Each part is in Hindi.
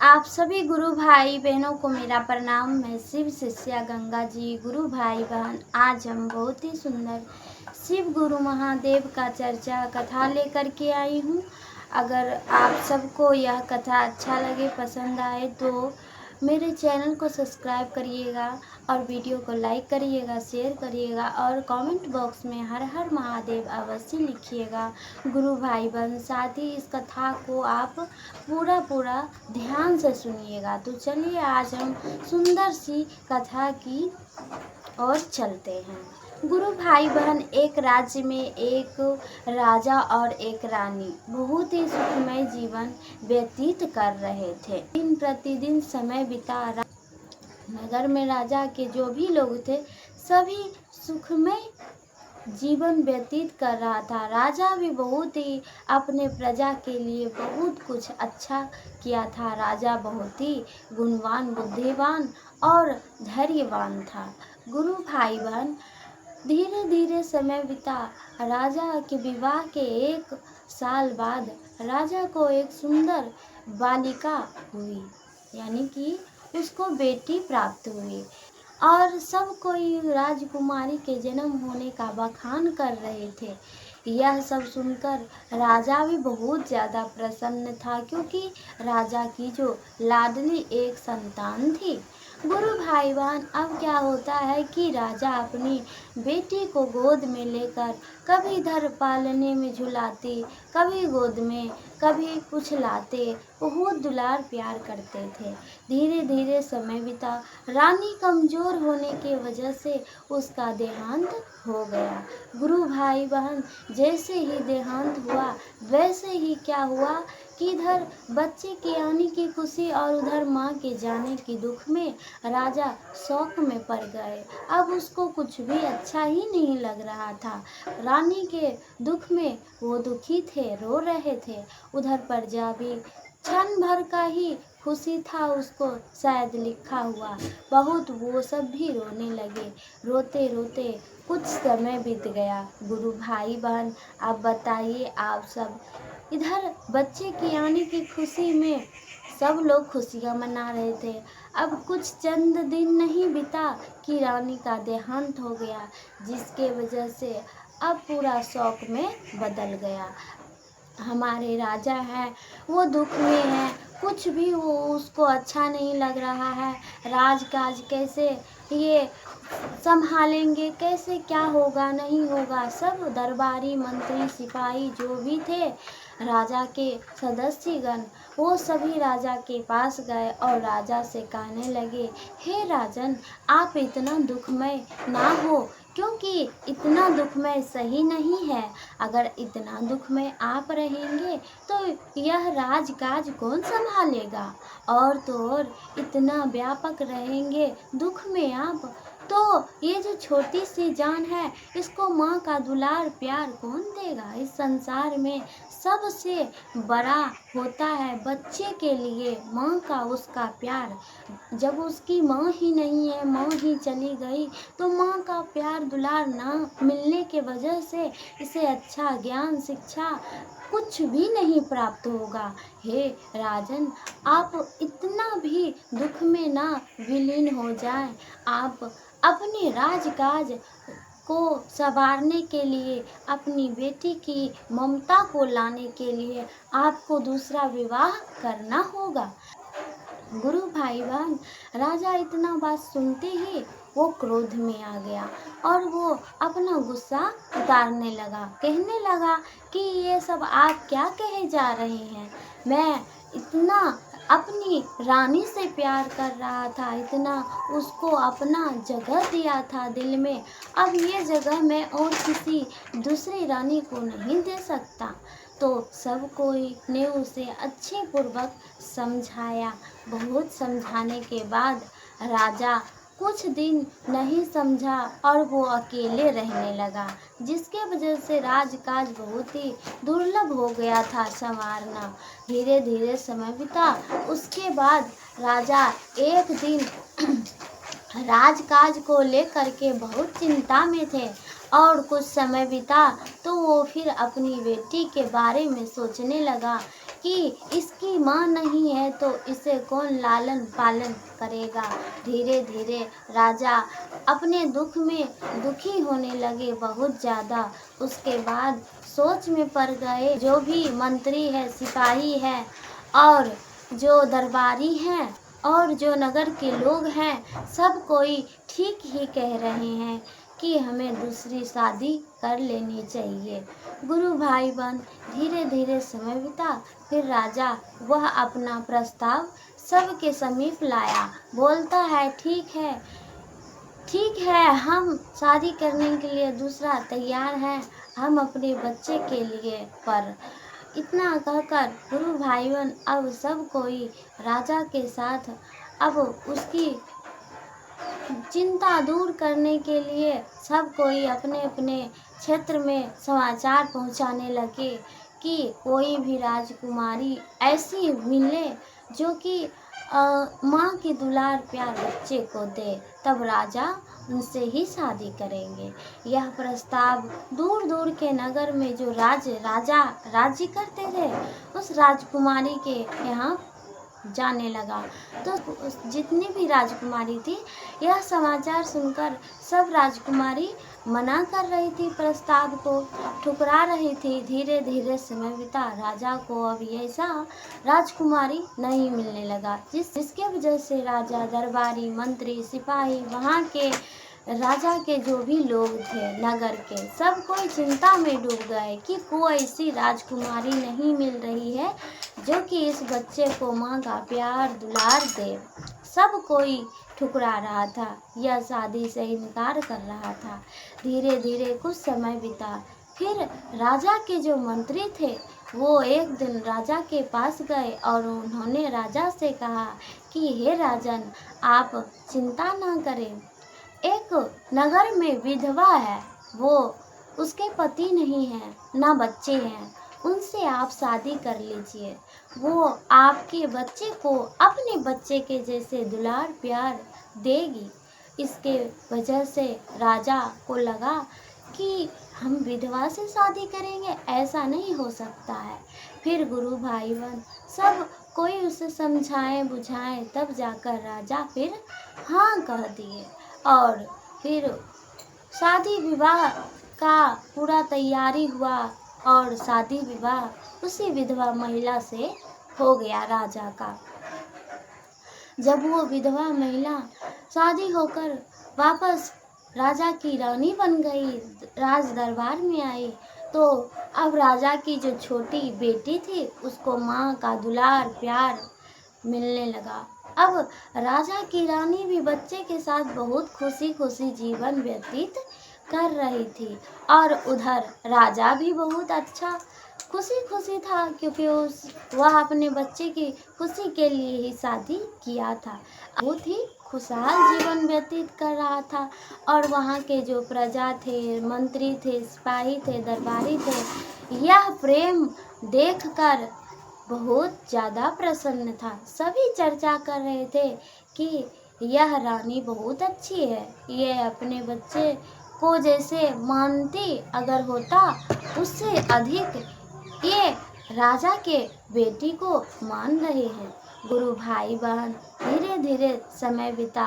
आप सभी गुरु भाई बहनों को मेरा प्रणाम। मैं शिव शिष्या गंगा जी। गुरु भाई बहन, आज हम बहुत ही सुंदर शिव गुरु महादेव का चर्चा कथा लेकर के आई हूँ। अगर आप सबको यह कथा अच्छा लगे, पसंद आए तो मेरे चैनल को सब्सक्राइब करिएगा और वीडियो को लाइक करिएगा, शेयर करिएगा और कमेंट बॉक्स में हर हर महादेव अवश्य लिखिएगा गुरु भाई बहन। साथ ही इस कथा को आप पूरा ध्यान से सुनिएगा। तो चलिए आज हम सुंदर सी कथा की ओर चलते हैं। गुरु भाई बहन, एक राज्य में एक राजा और एक रानी बहुत ही सुखमय जीवन व्यतीत कर रहे थे। दिन प्रतिदिन समय बिता नगर में राजा के जो भी लोग थे सभी सुखमय जीवन व्यतीत कर रहा था। राजा भी बहुत ही अपने प्रजा के लिए बहुत कुछ अच्छा किया था। राजा बहुत ही गुणवान, बुद्धिमान और धैर्यवान था। गुरु भाई बहन, धीरे धीरे समय बीता। राजा के विवाह के 1 साल बाद राजा को एक सुंदर बालिका हुई, यानी कि उसको बेटी प्राप्त हुई और सब कोई राजकुमारी के जन्म होने का बखान कर रहे थे। यह सब सुनकर राजा भी बहुत ज़्यादा प्रसन्न था, क्योंकि राजा की जो लाडली एक संतान थी। गुरु भाई बहन, अब क्या होता है कि राजा अपनी बेटी को गोद में लेकर कभी इधर पालने में झुलाते, कभी गोद में, कभी कुछ लाते, बहुत दुलार प्यार करते थे। धीरे धीरे समय बीता। रानी कमजोर होने की वजह से उसका देहांत हो गया। गुरु भाई बहन, जैसे ही देहांत हुआ वैसे ही क्या हुआ कि इधर बच्चे के आने की खुशी और उधर माँ के जाने की दुख में राजा शौक में पड़ गए। अब उसको कुछ भी अच्छा ही नहीं लग रहा था। रानी के दुख में वो दुखी थे, रो रहे थे। उधर प्रजा भी क्षण भर का ही खुशी था, उसको शायद लिखा हुआ बहुत, वो सब भी रोने लगे। रोते रोते कुछ समय बीत गया। गुरु भाई बहन, आप बताइए, आप सब इधर बच्चे की आने की खुशी में सब लोग खुशियाँ मना रहे थे। अब कुछ चंद दिन नहीं बीता कि रानी का देहांत हो गया, जिसके वजह से अब पूरा शौक में बदल गया। हमारे राजा हैं वो दुख में हैं, कुछ भी वो उसको अच्छा नहीं लग रहा है। राजकाज कैसे ये संभालेंगे, कैसे क्या होगा नहीं होगा। सब दरबारी, मंत्री, सिपाही जो भी थे, राजा के सदस्यगण, वो सभी राजा के पास गए और राजा से कहने लगे, हे राजन, आप इतना दुखमय ना हो, क्योंकि इतना दुखमय सही नहीं है। अगर इतना दुखमय आप रहेंगे तो यह राजकाज कौन संभालेगा। और तो और इतना व्यापक रहेंगे दुख में आप, तो ये जो छोटी सी जान है इसको माँ का दुलार प्यार कौन देगा। इस संसार में सबसे बड़ा होता है बच्चे के लिए माँ का, उसका प्यार। जब उसकी माँ ही नहीं है, माँ ही चली गई, तो माँ का प्यार दुलार ना मिलने के वजह से इसे अच्छा ज्ञान, शिक्षा कुछ भी नहीं प्राप्त होगा। हे राजन, आप इतना भी दुख में ना विलीन हो जाएं। आप अपने राजकाज को संवारने के लिए, अपनी बेटी की ममता को लाने के लिए आपको दूसरा विवाह करना होगा। गुरु भाई बहन, राजा इतना बात सुनते ही वो क्रोध में आ गया और वो अपना गुस्सा उतारने लगा। कहने लगा कि ये सब आप क्या कहे जा रहे हैं। मैं इतना अपनी रानी से प्यार कर रहा था, इतना उसको अपना जगह दिया था दिल में। अब ये जगह मैं और किसी दूसरी रानी को नहीं दे सकता। तो सब कोई ने उसे अच्छे पूर्वक समझाया। बहुत समझाने के बाद राजा कुछ दिन नहीं समझा और वो अकेले रहने लगा, जिसके वजह से राजकाज बहुत ही दुर्लभ हो गया था संवारना। धीरे धीरे समय बीता। उसके बाद राजा एक दिन राजकाज को लेकर के बहुत चिंता में थे और कुछ समय बीता तो वो फिर अपनी बेटी के बारे में सोचने लगा कि इसकी माँ नहीं है तो इसे कौन लालन पालन करेगा। धीरे धीरे राजा अपने दुख में दुखी होने लगे बहुत ज़्यादा। उसके बाद सोच में पड़ गए। जो भी मंत्री है, सिपाही है और जो दरबारी हैं और जो नगर के लोग हैं, सब कोई ठीक ही कह रहे हैं कि हमें दूसरी शादी कर लेनी चाहिए। गुरु भाई बहन धीरे धीरे समय बिता। फिर राजा वह अपना प्रस्ताव सबके समीप लाया। बोलता है ठीक है, हम शादी करने के लिए दूसरा तैयार हैं, हम अपने बच्चे के लिए। पर इतना कहकर गुरु भाई बहन अब सब कोई राजा के साथ अब उसकी चिंता दूर करने के लिए सब कोई अपने अपने क्षेत्र में समाचार पहुंचाने लगे कि कोई भी राजकुमारी ऐसी मिले जो कि माँ की दुलार प्यार बच्चे को दे, तब राजा उनसे ही शादी करेंगे। यह प्रस्ताव दूर दूर के नगर में जो राजा राज्य करते थे उस राजकुमारी के यहाँ जाने लगा। तो जितनी भी राजकुमारी थी यह समाचार सुनकर सब राजकुमारी मना कर रही थी, प्रस्ताव को ठुकरा रही थी। धीरे धीरे समय बीता। राजा को अब ऐसा राजकुमारी नहीं मिलने लगा जिसके वजह से राजा, दरबारी, मंत्री, सिपाही, वहाँ के राजा के जो भी लोग थे नगर के, सब कोई चिंता में डूब गए कि कोई ऐसी राजकुमारी नहीं मिल रही है जो कि इस बच्चे को माँ का प्यार दुलार दे। सब कोई ठुकरा रहा था, यह शादी से इनकार कर रहा था। धीरे धीरे कुछ समय बीता। फिर राजा के जो मंत्री थे वो एक दिन राजा के पास गए और उन्होंने राजा से कहा कि हे राजन, आप चिंता ना करें, एक नगर में विधवा है, वो उसके पति नहीं है, ना बच्चे हैं, उनसे आप शादी कर लीजिए। वो आपके बच्चे को अपने बच्चे के जैसे दुलार प्यार देगी। इसके वजह से राजा को लगा कि हम विधवा से शादी करेंगे, ऐसा नहीं हो सकता है। फिर गुरु भाई बहन सब कोई उसे समझाए बुझाए, तब जाकर राजा फिर हाँ कह दिए और फिर शादी विवाह का पूरा तैयारी हुआ और शादी विवाह उसी विधवा महिला से हो गया राजा का। जब वो विधवा महिला शादी होकर वापस राजा की रानी बन गई, राज दरबार में आई, तो अब राजा की जो छोटी बेटी थी उसको माँ का दुलार प्यार मिलने लगा। अब राजा की रानी भी बच्चे के साथ बहुत खुशी खुशी जीवन व्यतीत कर रही थी और उधर राजा भी बहुत अच्छा खुशी खुशी था, क्योंकि वह अपने बच्चे की खुशी के लिए ही शादी किया था। बहुत ही खुशहाल जीवन व्यतीत कर रहा था और वहाँ के जो प्रजा थे, मंत्री थे, सिपाही थे, दरबारी थे, यह प्रेम देखकर बहुत ज़्यादा प्रसन्न था। सभी चर्चा कर रहे थे कि यह रानी बहुत अच्छी है, ये अपने बच्चे को जैसे मानती अगर होता उससे अधिक ये राजा के बेटी को मान रहे हैं। गुरु भाई बहन धीरे धीरे समय बिता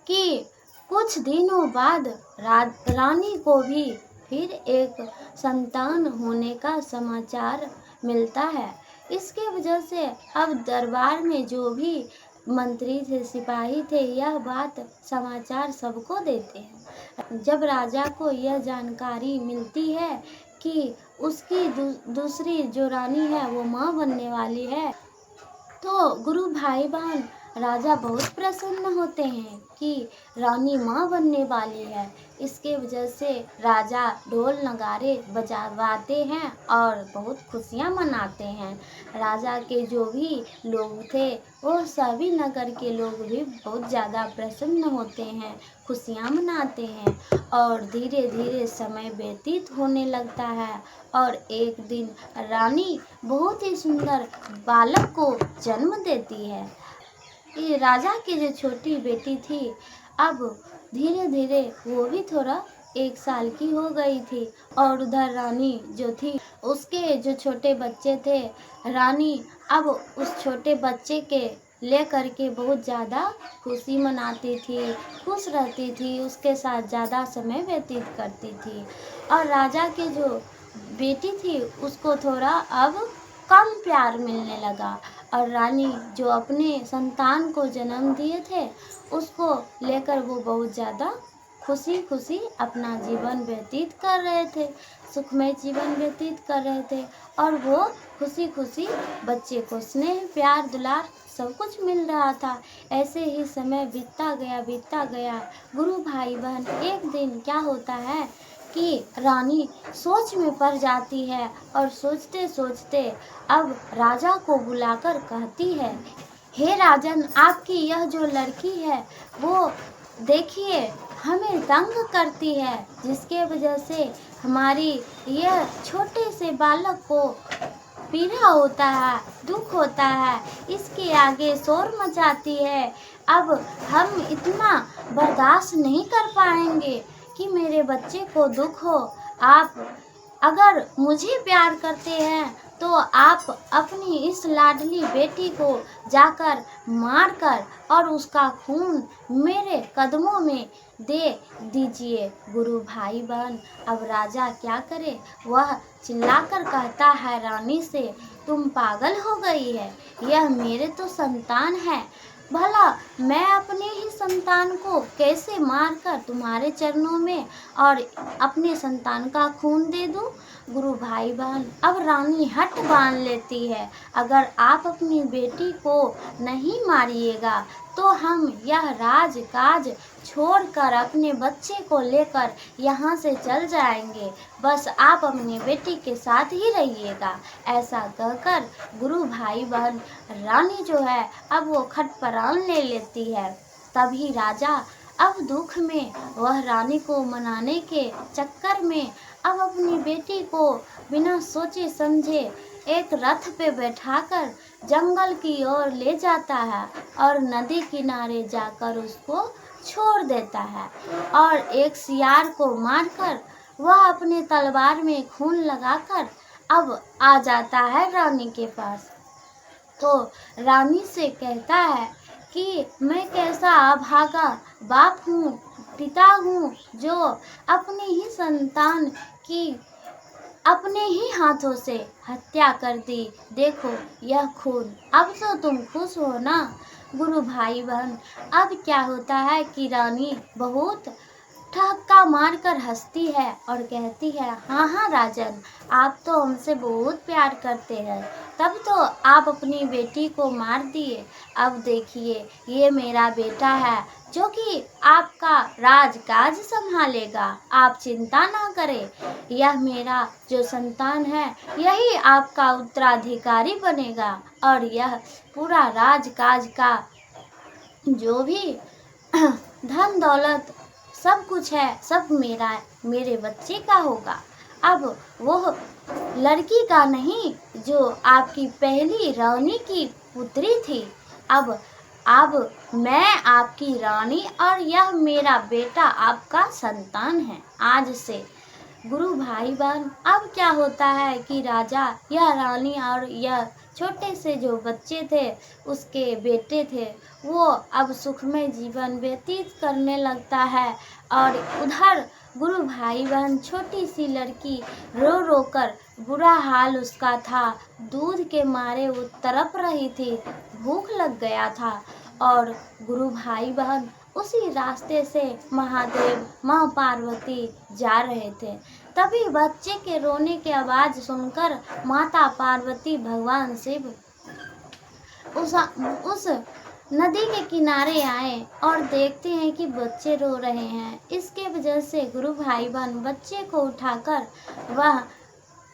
कि कुछ दिनों बाद रानी को भी फिर एक संतान होने का समाचार मिलता है। इसके वजह से अब दरबार में जो भी मंत्री थे, सिपाही थे, यह बात समाचार सबको देते हैं। जब राजा को यह जानकारी मिलती है कि उसकी दूसरी जो रानी है वो माँ बनने वाली है, तो गुरु भाई बहन राजा बहुत प्रसन्न होते हैं कि रानी माँ बनने वाली है। इसके वजह से राजा ढोल नगाड़े बजाते हैं और बहुत खुशियाँ मनाते हैं। राजा के जो भी लोग थे वो सभी नगर के लोग भी बहुत ज़्यादा प्रसन्न होते हैं, खुशियाँ मनाते हैं और धीरे धीरे समय व्यतीत होने लगता है और एक दिन रानी बहुत ही सुंदर बालक को जन्म देती है। राजा की जो छोटी बेटी थी अब धीरे धीरे वो भी थोड़ा 1 साल की हो गई थी और उधर रानी जो थी उसके जो छोटे बच्चे थे, रानी अब उस छोटे बच्चे के लेकर के बहुत ज़्यादा खुशी मनाती थी, खुश रहती थी, उसके साथ ज़्यादा समय व्यतीत करती थी। और राजा के जो बेटी थी उसको थोड़ा अब कम प्यार मिलने लगा और रानी जो अपने संतान को जन्म दिए थे उसको लेकर वो बहुत ज़्यादा खुशी खुशी अपना जीवन व्यतीत कर रहे थे, सुखमय जीवन व्यतीत कर रहे थे और वो खुशी खुशी बच्चे को स्नेह प्यार दुलार सब कुछ मिल रहा था। ऐसे ही समय बीतता गया। गुरु भाई बहन एक दिन क्या होता है कि रानी सोच में पड़ जाती है और सोचते सोचते अब राजा को बुलाकर कहती है, हे राजन, आपकी यह जो लड़की है वो देखिए हमें तंग करती है, जिसके वजह से हमारी यह छोटे से बालक को पीड़ा होता है, दुख होता है, इसके आगे शोर मचाती है। अब हम इतना बर्दाश्त नहीं कर पाएंगे कि मेरे बच्चे को दुख हो। आप अगर मुझे प्यार करते हैं तो आप अपनी इस लाडली बेटी को जाकर मारकर और उसका खून मेरे कदमों में दे दीजिए। गुरु भाई बहन अब राजा क्या करे, वह चिल्लाकर कहता है रानी से, तुम पागल हो गई है, यह मेरे तो संतान है, भला मैं अपने ही संतान को कैसे मारकर तुम्हारे चरणों में और अपने संतान का खून दे दूं। गुरु भाई बहन अब रानी हट बांध लेती है, अगर आप अपनी बेटी को नहीं मारिएगा तो हम यह राजकाज छोड़कर अपने बच्चे को लेकर यहाँ से चल जाएंगे, बस आप अपनी बेटी के साथ ही रहिएगा। ऐसा कहकर गुरु भाई बहन रानी जो है अब वो खटपरान ले लेती है। तभी राजा अब दुख में वह रानी को मनाने के चक्कर में अब अपनी बेटी को बिना सोचे समझे एक रथ पे बैठाकर जंगल की ओर ले जाता है और नदी किनारे जाकर उसको छोड़ देता है और एक सियार को मारकर वह अपने तलवार में खून लगाकर अब आ जाता है रानी के पास। तो रानी से कहता है कि मैं कैसा अभागा बाप हूँ, पिता हूँ, जो अपनी ही संतान की अपने ही हाथों से हत्या कर दी। देखो यह खून, अब तो तुम खुश हो ना। गुरु भाई बहन अब क्या होता है कि रानी बहुत ठहाका मारकर हंसती है और कहती है, हाँ हाँ राजन, आप तो हमसे बहुत प्यार करते हैं, तब तो आप अपनी बेटी को मार दिए। अब देखिए ये मेरा बेटा है जो कि आपका राजकाज संभालेगा, आप चिंता ना करें। यह मेरा जो संतान है यही आपका उत्तराधिकारी बनेगा और यह पूरा राजकाज का जो भी धन दौलत सब कुछ है सब मेरे बच्चे का होगा। अब वो लड़की का नहीं जो आपकी पहली रानी की पुत्री थी, अब मैं आपकी रानी और यह मेरा बेटा आपका संतान है आज से। गुरु भाई बहन अब क्या होता है कि राजा यह रानी और यह छोटे से जो बच्चे थे उसके बेटे थे वो अब सुखमय जीवन व्यतीत करने लगता है और उधर गुरु भाई बहन छोटी सी लड़की रो रो कर बुरा हाल उसका था, दूध के मारे वो तड़प रही थी, भूख लग गया था और गुरु भाई बहन उसी रास्ते से महादेव माँ पार्वती जा रहे थे। तभी बच्चे के रोने की आवाज़ सुनकर माता पार्वती भगवान शिव उस नदी के किनारे आए और देखते हैं कि बच्चे रो रहे हैं। इसके वजह से गुरु भाई बहन बच्चे को उठाकर वह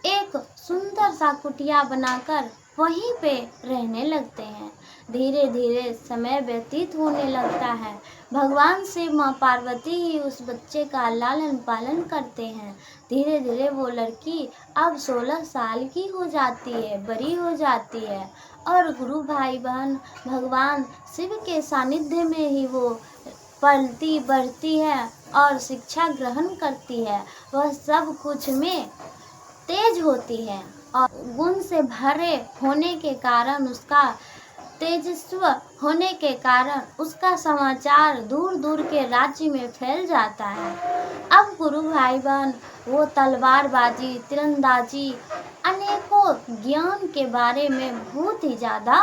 एक सुंदर सा कुटिया बनाकर वहीं पे रहने लगते हैं। धीरे धीरे समय व्यतीत होने लगता है। भगवान शिव माँ पार्वती ही उस बच्चे का लालन पालन करते हैं। धीरे धीरे वो लड़की अब 16 साल की हो जाती है, बड़ी हो जाती है और गुरु भाई बहन भगवान शिव के सानिध्य में ही वो पलती बढ़ती है और शिक्षा ग्रहण करती है वह सब कुछ में तेज होती है और गुण से भरे होने के कारण तेजस्व होने के कारण उसका समाचार दूर दूर के राज्य में फैल जाता है। अब गुरु भाई बहन वो तलवारबाजी, तीरंदाजी, अनेकों ज्ञान के बारे में बहुत ही ज़्यादा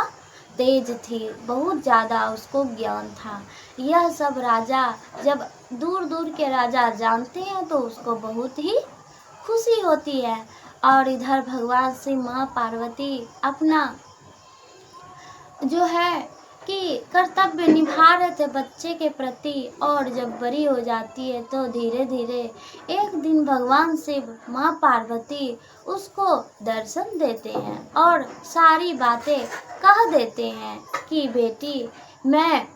तेज थी, बहुत ज़्यादा उसको ज्ञान था। यह सब राजा जब दूर दूर के राजा जानते हैं तो उसको बहुत ही खुशी होती है। और इधर भगवान श्री माँ पार्वती अपना जो है कि कर्तव्य निभा रहे थे बच्चे के प्रति, और जब बड़ी हो जाती है तो धीरे धीरे एक दिन भगवान शिव माँ पार्वती उसको दर्शन देते हैं और सारी बातें कह देते हैं कि बेटी, मैं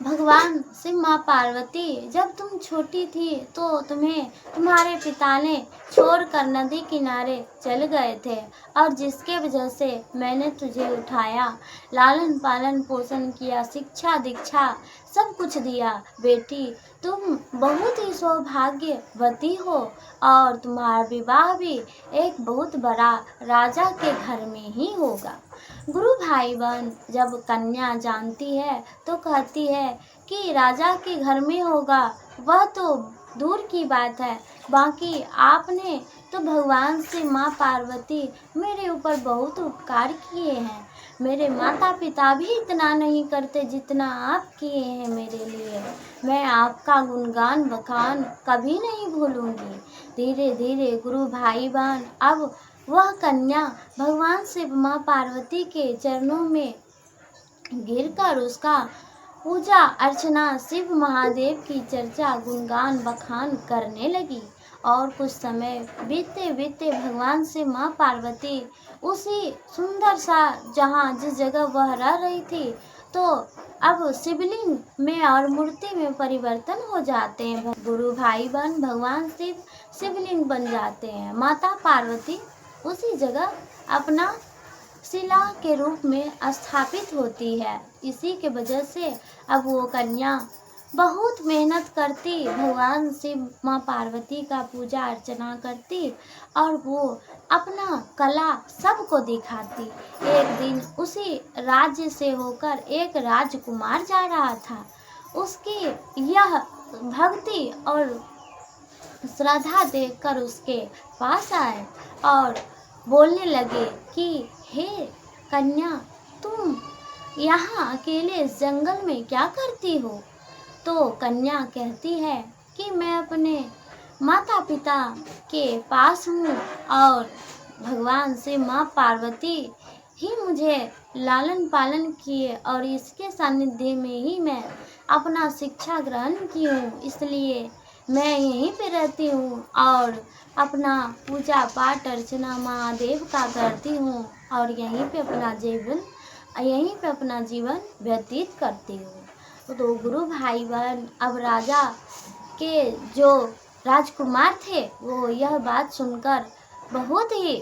भगवान शिव माँ पार्वती जब तुम छोटी थी तो तुम्हें तुम्हारे पिता ने छोड़कर नदी किनारे चल गए थे और जिसके वजह से मैंने तुझे उठाया, लालन पालन पोषण किया, शिक्षा दीक्षा सब कुछ दिया। बेटी, तुम बहुत ही सौभाग्यवती हो और तुम्हारा विवाह भी एक बहुत बड़ा राजा के घर में ही होगा। गुरु भाई बहन जब कन्या जानती है तो कहती है कि राजा के घर में होगा, वह तो दूर की बात है, बाकी आपने तो भगवान से माँ पार्वती मेरे ऊपर बहुत उपकार किए हैं। मेरे माता पिता भी इतना नहीं करते जितना आप किए हैं मेरे लिए। मैं आपका गुणगान बखान कभी नहीं भूलूंगी। धीरे धीरे गुरु भाई बहन अब वह कन्या भगवान शिव माँ पार्वती के चरणों में गिरकर उसका पूजा अर्चना, शिव महादेव की चर्चा, गुणगान बखान करने लगी। और कुछ समय बीते बीते भगवान से माँ पार्वती उसी सुंदर सा जहाँ जिस जगह वह रह रही थी तो अब शिवलिंग में और मूर्ति में परिवर्तन हो जाते हैं। गुरु भाई बहन भगवान शिव शिवलिंग बन जाते हैं। माता पार्वती उसी जगह अपना शिला के रूप में स्थापित होती है। इसी के वजह से अब वो कन्या बहुत मेहनत करती, भगवान शिव माँ पार्वती का पूजा अर्चना करती और वो अपना कला सबको दिखाती। एक दिन उसी राज्य से होकर एक राजकुमार जा रहा था। उसकी यह भक्ति और श्रद्धा देखकर उसके पास आए और बोलने लगे कि हे कन्या, तुम यहाँ अकेले इस जंगल में क्या करती हो? तो कन्या कहती है कि मैं अपने माता पिता के पास हूँ और भगवान से माँ पार्वती ही मुझे लालन पालन किए और इसके सानिध्य में ही मैं अपना शिक्षा ग्रहण की हूँ, इसलिए मैं यहीं पे रहती हूँ और अपना पूजा पाठ अर्चना महादेव का करती हूँ और यहीं पे अपना जीवन व्यतीत करती हूँ। तो गुरु भाई बहन अब राजा के जो राजकुमार थे वो यह बात सुनकर बहुत ही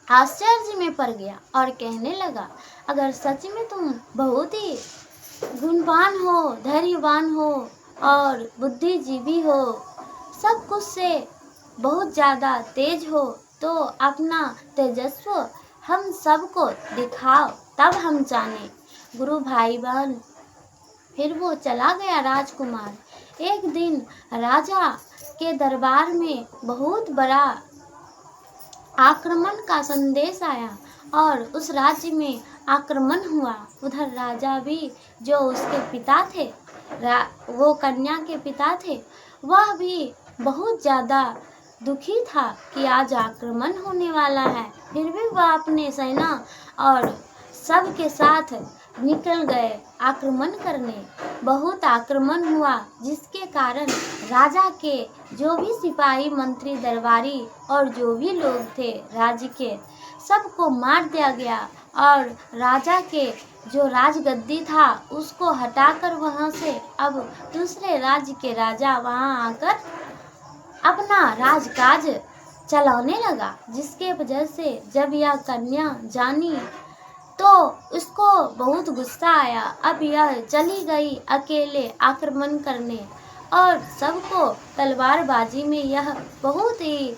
आश्चर्य में पड़ गया और कहने लगा, अगर सच में तुम बहुत ही गुणवान हो, धैर्यवान हो और बुद्धिजीवी हो, सब कुछ से बहुत ज़्यादा तेज हो, तो अपना तेजस्व हम सबको दिखाओ, तब हम जाने। गुरु भाई बहन फिर वो चला गया राजकुमार। एक दिन राजा के दरबार में बहुत बड़ा आक्रमण का संदेश आया और उस राज्य में आक्रमण हुआ। उधर राजा भी जो उसके पिता थे, वो कन्या के पिता थे, वह भी बहुत ज़्यादा दुखी था कि आज आक्रमण होने वाला है। फिर भी वह अपने सेना और सब के साथ निकल गए आक्रमण करने। बहुत आक्रमण हुआ जिसके कारण राजा के जो भी सिपाही मंत्री दरबारी और जो भी लोग थे राज्य के, सबको मार दिया गया और राजा के जो राजगद्दी था उसको हटाकर वहां से अब दूसरे राज्य के राजा वहां आकर अपना राजकाज चलाने लगा। जिसके वजह से जब यह कन्या जानी तो उसको बहुत गुस्सा आया। अब यह चली गई अकेले आक्रमण करने, और सबको तलवारबाजी में यह बहुत ही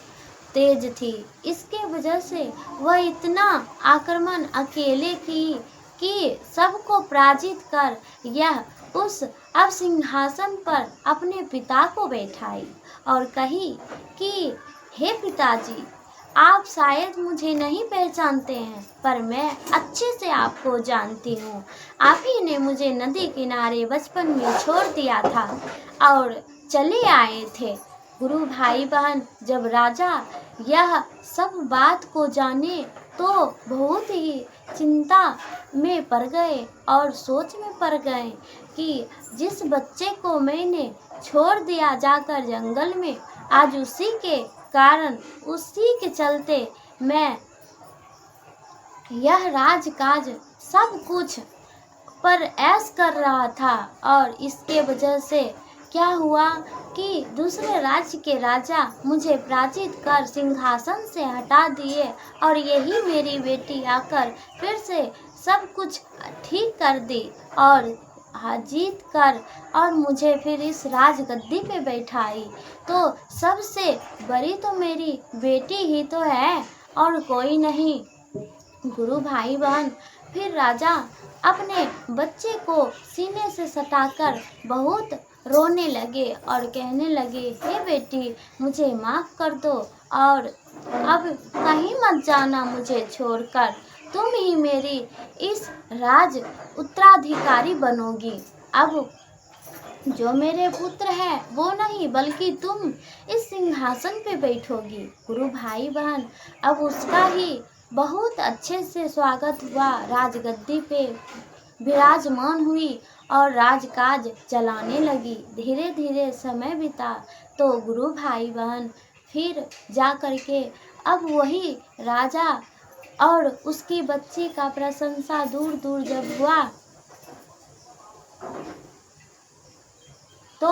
तेज थी। इसके वजह से वह इतना आक्रमण अकेले की कि सबको पराजित कर यह उस अब सिंहासन पर अपने पिता को बैठाई और कही कि हे पिताजी, आप शायद मुझे नहीं पहचानते हैं, पर मैं अच्छे से आपको जानती हूँ। आप ही ने मुझे नदी किनारे बचपन में छोड़ दिया था और चले आए थे। गुरु भाई बहन जब राजा यह सब बात को जाने तो बहुत ही चिंता में पड़ गए और सोच में पड़ गए कि जिस बच्चे को मैंने छोड़ दिया जाकर जंगल में, आज उसी के कारण, उसी के चलते मैं यह राजकाज सब कुछ पर ऐश कर रहा था, और इसके वजह से क्या हुआ कि दूसरे राज्य के राजा मुझे पराजित कर सिंहासन से हटा दिए, और यही मेरी बेटी आकर फिर से सब कुछ ठीक कर दी और जीत कर और मुझे फिर इस राजगद्दी पे बैठाई। तो सबसे बड़ी तो मेरी बेटी ही तो है और कोई नहीं। गुरु भाई बहन फिर राजा अपने बच्चे को सीने से सटाकर बहुत रोने लगे और कहने लगे, हे बेटी, मुझे माफ़ कर दो और अब कहीं मत जाना मुझे छोड़कर। तुम ही मेरी इस राज उत्तराधिकारी बनोगी। अब जो मेरे पुत्र है वो नहीं, बल्कि तुम इस सिंहासन पे बैठोगी। गुरु भाई बहन अब उसका ही बहुत अच्छे से स्वागत हुआ, राजगद्दी पे विराजमान हुई और राजकाज चलाने लगी। धीरे धीरे समय बीता तो गुरु भाई बहन फिर जा कर के अब वही राजा और उसकी बच्ची का प्रशंसा दूर दूर जब हुआ तो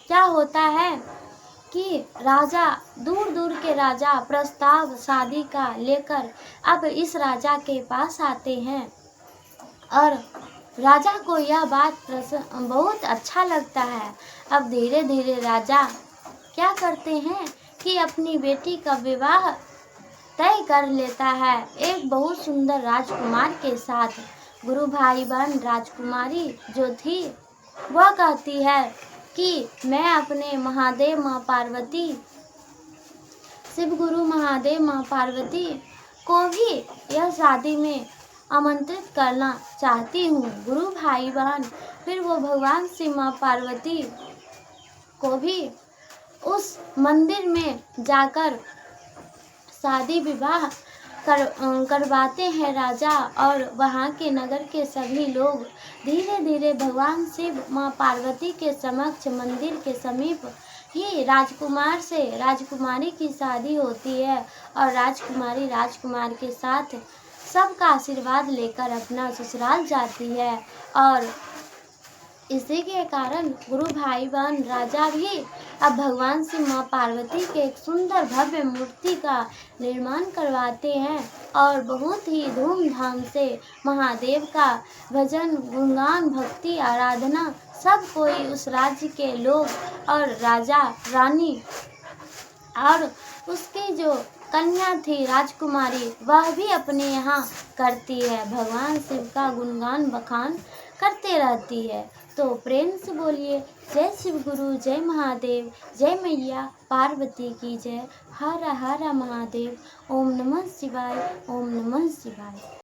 क्या होता है कि राजा दूर दूर के राजा प्रस्ताव शादी का लेकर अब इस राजा के पास आते हैं, और राजा को यह बात बहुत अच्छा लगता है। अब धीरे धीरे राजा क्या करते हैं कि अपनी बेटी का विवाह तय कर लेता है एक बहुत सुंदर राजकुमार के साथ। गुरु भाई बहन राजकुमारी जो थी वह कहती है कि मैं अपने महादेव माँ पार्वती, शिव गुरु महादेव माँ पार्वती को भी यह शादी में आमंत्रित करना चाहती हूँ। गुरु भाई बहन फिर वो भगवान शिव माँ पार्वती को भी उस मंदिर में जाकर शादी विवाह करवाते हैं राजा, और वहाँ के नगर के सभी लोग धीरे धीरे भगवान शिव माँ पार्वती के समक्ष मंदिर के समीप ही राजकुमार से राजकुमारी की शादी होती है, और राजकुमारी राजकुमार के साथ सबका आशीर्वाद लेकर अपना ससुराल जाती है। और इसी के कारण गुरु भाई बहन राजा भी अब भगवान शिव माँ पार्वती के एक सुंदर भव्य मूर्ति का निर्माण करवाते हैं, और बहुत ही धूमधाम से महादेव का भजन गुणगान भक्ति आराधना सब कोई उस राज्य के लोग और राजा रानी और उसकी जो कन्या थी राजकुमारी वह भी अपने यहाँ करती है, भगवान शिव का गुणगान बखान करते रहती है। तो प्रेम से बोलिए जय शिव गुरु, जय महादेव, जय मैया पार्वती की जय। हर हर महादेव। ओम नमः शिवाय, ओम नमः शिवाय।